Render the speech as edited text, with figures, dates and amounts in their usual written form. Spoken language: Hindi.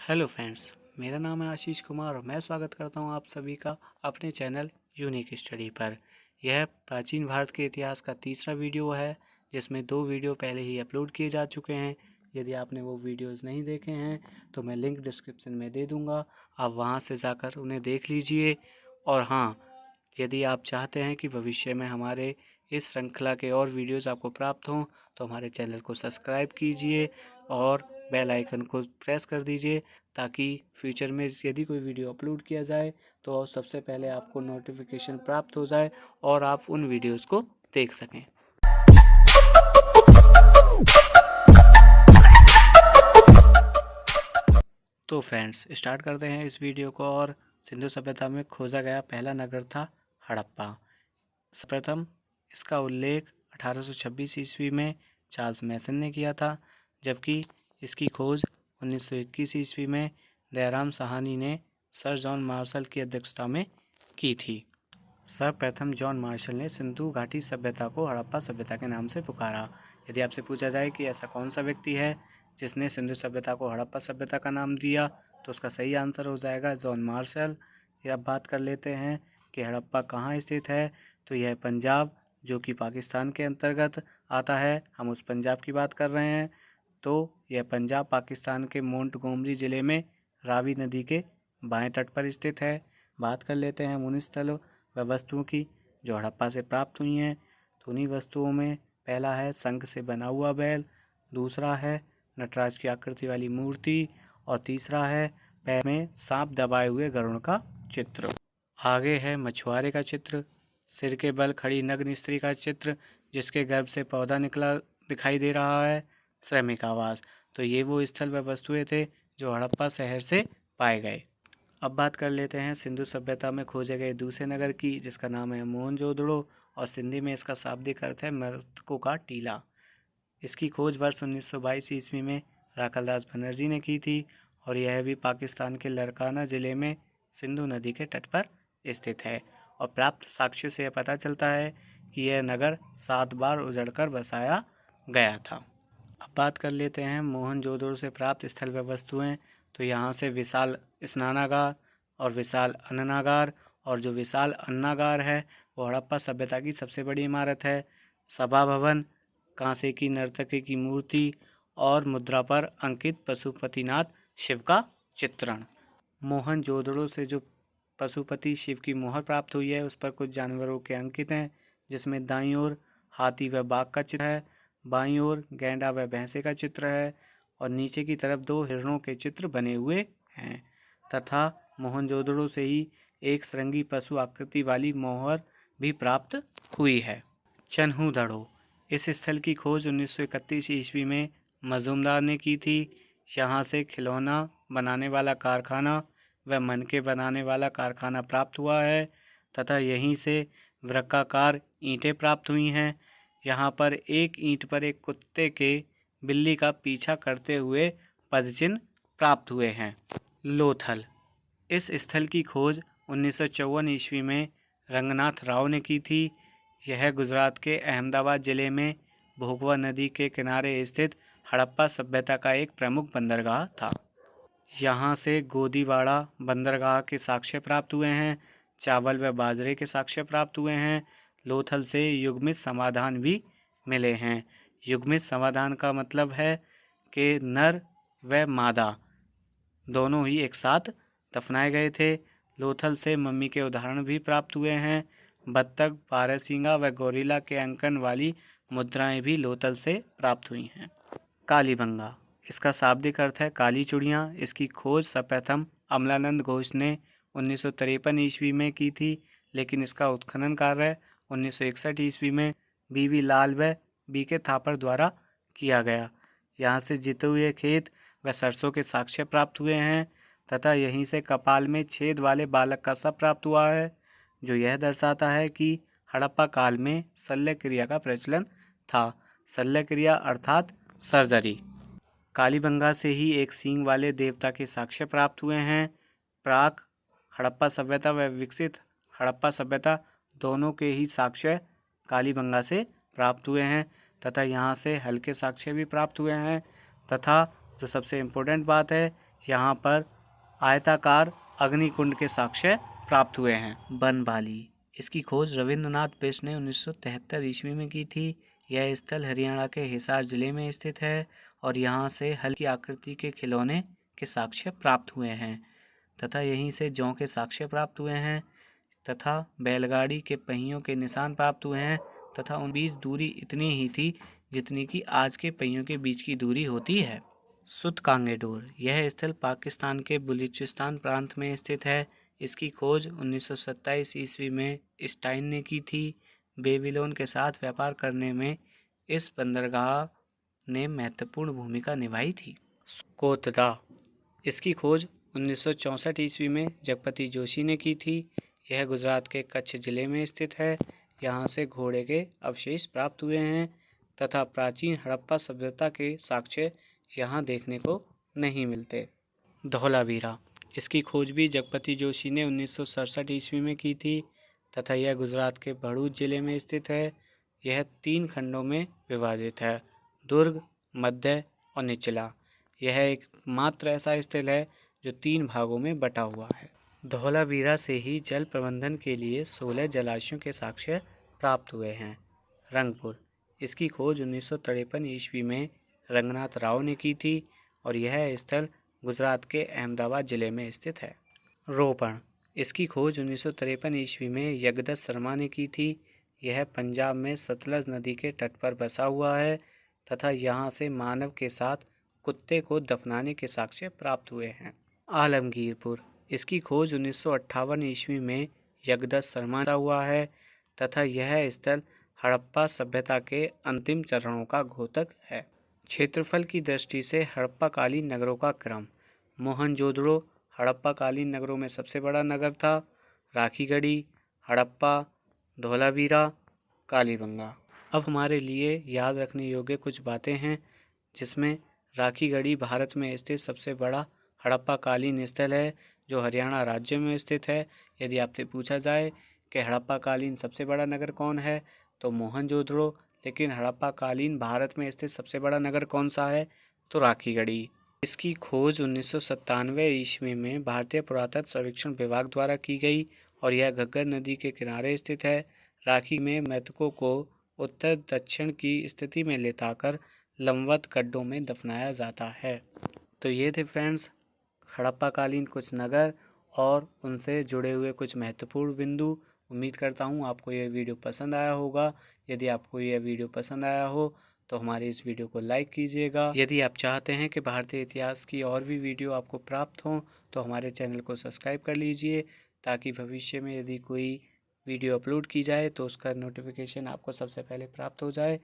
हेलो फ्रेंड्स, मेरा नाम है आशीष कुमार और मैं स्वागत करता हूं आप सभी का अपने चैनल यूनिक स्टडी पर। यह प्राचीन भारत के इतिहास का तीसरा वीडियो है, जिसमें 2 वीडियो पहले ही अपलोड किए जा चुके हैं। यदि आपने वो वीडियोस नहीं देखे हैं तो मैं लिंक डिस्क्रिप्शन में दे दूंगा, आप वहां से जाकर उन्हें देख लीजिए। और हाँ, यदि आप चाहते हैं कि भविष्य में हमारे इस श्रृंखला के और वीडियोस आपको प्राप्त हों तो हमारे चैनल को सब्सक्राइब कीजिए और बेल आइकन को प्रेस कर दीजिए, ताकि फ्यूचर में यदि कोई वीडियो अपलोड किया जाए तो सबसे पहले आपको नोटिफिकेशन प्राप्त हो जाए और आप उन वीडियोस को देख सकें। तो फ्रेंड्स, स्टार्ट करते हैं इस वीडियो को। और सिंधु सभ्यता में खोजा गया पहला नगर था हड़प्पा। सर्वप्रथम इसका उल्लेख 1826 ईस्वी में चार्ल्स मैसन ने किया था, जबकि इसकी खोज 1921 ईस्वी में दयाराम साहनी ने सर जॉन मार्शल की अध्यक्षता में की थी। सर्वप्रथम जॉन मार्शल ने सिंधु घाटी सभ्यता को हड़प्पा सभ्यता के नाम से पुकारा। यदि आपसे पूछा जाए कि ऐसा कौन सा व्यक्ति है जिसने सिंधु सभ्यता को हड़प्पा सभ्यता का नाम दिया, तो उसका सही आंसर हो जाएगा जॉन मार्शल। ये अब बात कर लेते हैं कि हड़प्पा कहाँ स्थित है। तो यह पंजाब, जो कि पाकिस्तान के अंतर्गत आता है, हम उस पंजाब की बात कर रहे हैं। तो यह पंजाब पाकिस्तान के मोंटगोमरी ज़िले में रावी नदी के बाएं तट पर स्थित है। बात कर लेते हैं उन स्थलों व वस्तुओं की जो हड़प्पा से प्राप्त हुई हैं। तो उन्हीं वस्तुओं में पहला है शंख से बना हुआ बैल, दूसरा है नटराज की आकृति वाली मूर्ति और तीसरा है पैर में सांप दबाए हुए गरुड़ का चित्र। आगे है मछुआरे का चित्र, सिर के बल खड़ी नग्न स्त्री का चित्र जिसके गर्भ से पौधा निकला दिखाई दे रहा है, श्रमिक आवास। तो ये वो स्थल व वस्तुएं थे जो हड़प्पा शहर से पाए गए। अब बात कर लेते हैं सिंधु सभ्यता में खोजे गए दूसरे नगर की, जिसका नाम है मोहनजोदड़ो और सिंधी में इसका शाब्दिक अर्थ है मृतकों का टीला। इसकी खोज वर्ष 1922 ईस्वी में राखलदास बनर्जी ने की थी और यह भी पाकिस्तान के लरकाना ज़िले में सिंधु नदी के तट पर स्थित है। और प्राप्त साक्ष्यों से यह पता चलता है कि यह नगर 7 बार उजड़कर बसाया गया था। अब बात कर लेते हैं मोहनजोदड़ो से प्राप्त स्थल व वस्तुएं। तो यहाँ से विशाल स्नानागार और विशाल अन्नागार, और जो विशाल अन्नागार है वो हड़प्पा सभ्यता की सबसे बड़ी इमारत है। सभा भवन, कांसे की नर्तकी की मूर्ति और मुद्रा पर अंकित पशुपतिनाथ शिव का चित्रण। मोहनजोदड़ो से जो पशुपति शिव की मोहर प्राप्त हुई है उस पर कुछ जानवरों के अंकित हैं, जिसमें दाईं ओर हाथी व बाघ का चित्र है, बाईं ओर गैंडा व भैंसे का चित्र है और नीचे की तरफ 2 हिरणों के चित्र बने हुए हैं। तथा मोहनजोदड़ो से ही एक श्रृंगी पशु आकृति वाली मोहर भी प्राप्त हुई है। चन्हूदड़ो, इस स्थल की खोज 1931 ईस्वी में मजूमदार ने की थी। यहाँ से खिलौना बनाने वाला कारखाना व मनके बनाने वाला कारखाना प्राप्त हुआ है तथा यहीं से वृत्ताकार ईंटें प्राप्त हुई हैं। यहाँ पर एक ईंट पर एक कुत्ते के बिल्ली का पीछा करते हुए पदचिन्ह प्राप्त हुए हैं। लोथल, इस स्थल की खोज 1954 ईस्वी में रंगनाथ राव ने की थी। यह गुजरात के अहमदाबाद ज़िले में भोगवा नदी के किनारे स्थित हड़प्पा सभ्यता का एक प्रमुख बंदरगाह था। यहाँ से गोदीवाड़ा बंदरगाह के साक्ष्य प्राप्त हुए हैं, चावल व बाजरे के साक्ष्य प्राप्त हुए हैं। लोथल से युग्मित समाधान भी मिले हैं। युग्मित समाधान का मतलब है कि नर व मादा दोनों ही एक साथ दफनाए गए थे। लोथल से मम्मी के उदाहरण भी प्राप्त हुए हैं। बत्तख, बारहसिंगा व गोरिल्ला के अंकन वाली मुद्राएं भी लोथल से प्राप्त हुई हैं। कालीबंगा, इसका शाब्दिक अर्थ है काली चूड़ियाँ। इसकी खोज सर्वप्रथम अमलानंद घोष ने 1953 ईस्वी में की थी, लेकिन इसका उत्खनन कार्य 1961 ईस्वी में बीवी लाल व बीके थापर द्वारा किया गया। यहाँ से जीते हुए खेत व सरसों के साक्ष्य प्राप्त हुए हैं तथा यहीं से कपाल में छेद वाले बालक का शव प्राप्त हुआ है, जो यह दर्शाता है कि हड़प्पा काल में शल्य क्रिया का प्रचलन था। शल्य क्रिया अर्थात सर्जरी। कालीबंगा से ही एक सींग वाले देवता के साक्ष्य प्राप्त हुए हैं। प्राक हड़प्पा सभ्यता व विकसित हड़प्पा सभ्यता दोनों के ही साक्ष्य कालीबंगा से प्राप्त हुए हैं तथा यहाँ से हल्के साक्ष्य भी प्राप्त हुए हैं। तथा जो सबसे इम्पोर्टेंट बात है यहाँ पर आयताकार अग्निकुंड के साक्ष्य प्राप्त हुए हैं। बनबाली, इसकी खोज रविंद्रनाथ बिष्ट ने 1973 ईस्वी में की थी। यह स्थल हरियाणा के हिसार जिले में स्थित है और यहाँ से हल्की आकृति के खिलौने के साक्ष्य प्राप्त हुए हैं तथा यहीं से जौ के साक्ष्य प्राप्त हुए हैं तथा बैलगाड़ी के पहियों के निशान प्राप्त हुए हैं तथा उन बीच दूरी इतनी ही थी जितनी कि आज के पहियों के बीच की दूरी होती है। सुतकांगेडोर, यह स्थल पाकिस्तान के बलूचिस्तान प्रांत में स्थित है। इसकी खोज 1927 ईस्वी में स्टाइन ने की थी। बेबीलोन के साथ व्यापार करने में इस बंदरगाह ने महत्वपूर्ण भूमिका निभाई थी। कोटदा, इसकी खोज 1964 ईस्वी में जगपति जोशी ने की थी। यह गुजरात के कच्छ जिले में स्थित है। यहाँ से घोड़े के अवशेष प्राप्त हुए हैं तथा प्राचीन हड़प्पा सभ्यता के साक्ष्य यहाँ देखने को नहीं मिलते। धौलावीरा, इसकी खोज भी जगपति जोशी ने 1967 ईस्वी में की थी तथा यह गुजरात के भरूच जिले में स्थित है। यह 3 खंडों में विभाजित है, दुर्ग, मध्य और निचला। यह एक मात्र ऐसा स्थल है जो 3 भागों में बटा हुआ है। धौलावीरा से ही जल प्रबंधन के लिए 16 जलाशयों के साक्ष्य प्राप्त हुए हैं। रंगपुर, इसकी खोज 1953 ईस्वी में रंगनाथ राव ने की थी और यह स्थल गुजरात के अहमदाबाद जिले में स्थित है। रोपण, इसकी खोज 1953 ईस्वी में यज्ञदत्त शर्मा ने की थी। यह पंजाब में सतलज नदी के तट पर बसा हुआ है तथा यहाँ से मानव के साथ कुत्ते को दफनाने के साक्ष्य प्राप्त हुए हैं। आलमगीरपुर, इसकी खोज 1958 ईस्वी में यज्ञदत्त शर्मा का हुआ है तथा यह स्थल हड़प्पा सभ्यता के अंतिम चरणों का द्योतक है। क्षेत्रफल की दृष्टि से हड़प्पाकालीन नगरों का क्रम। मोहनजोदड़ो हड़प्पाकालीन नगरों में सबसे बड़ा नगर था। राखीगढ़ी, हड़प्पा, धौलावीरा, कालीबंगा। अब हमारे लिए याद रखने योग्य कुछ बातें हैं, जिसमें राखीगढ़ी भारत में स्थित सबसे बड़ा हड़प्पाकालीन स्थल है जो हरियाणा राज्य में स्थित है। यदि आपसे पूछा जाए कि हड़प्पाकालीन सबसे बड़ा नगर कौन है तो मोहनजोदड़ो, लेकिन हड़प्पाकालीन भारत में स्थित सबसे बड़ा नगर कौन सा है तो राखीगढ़ी। इसकी खोज 1997 ईस्वी में भारतीय पुरातत्व सर्वेक्षण विभाग द्वारा की गई और यह घग्गर नदी के किनारे स्थित है। राखी में मृतकों को उत्तर दक्षिण की स्थिति में लेटाकर लंबवत गड्ढों में दफनाया जाता है। तो ये थे फ्रेंड्स हड़प्पाकालीन कुछ नगर और उनसे जुड़े हुए कुछ महत्वपूर्ण बिंदु। उम्मीद करता हूँ आपको यह वीडियो पसंद आया होगा। यदि आपको यह वीडियो पसंद आया हो तो हमारे इस वीडियो को लाइक कीजिएगा। यदि आप चाहते हैं कि भारतीय इतिहास की और भी वीडियो आपको प्राप्त हों तो हमारे चैनल को सब्सक्राइब कर लीजिए, ताकि भविष्य में यदि कोई वीडियो अपलोड की जाए तो उसका नोटिफिकेशन आपको सबसे पहले प्राप्त हो जाए।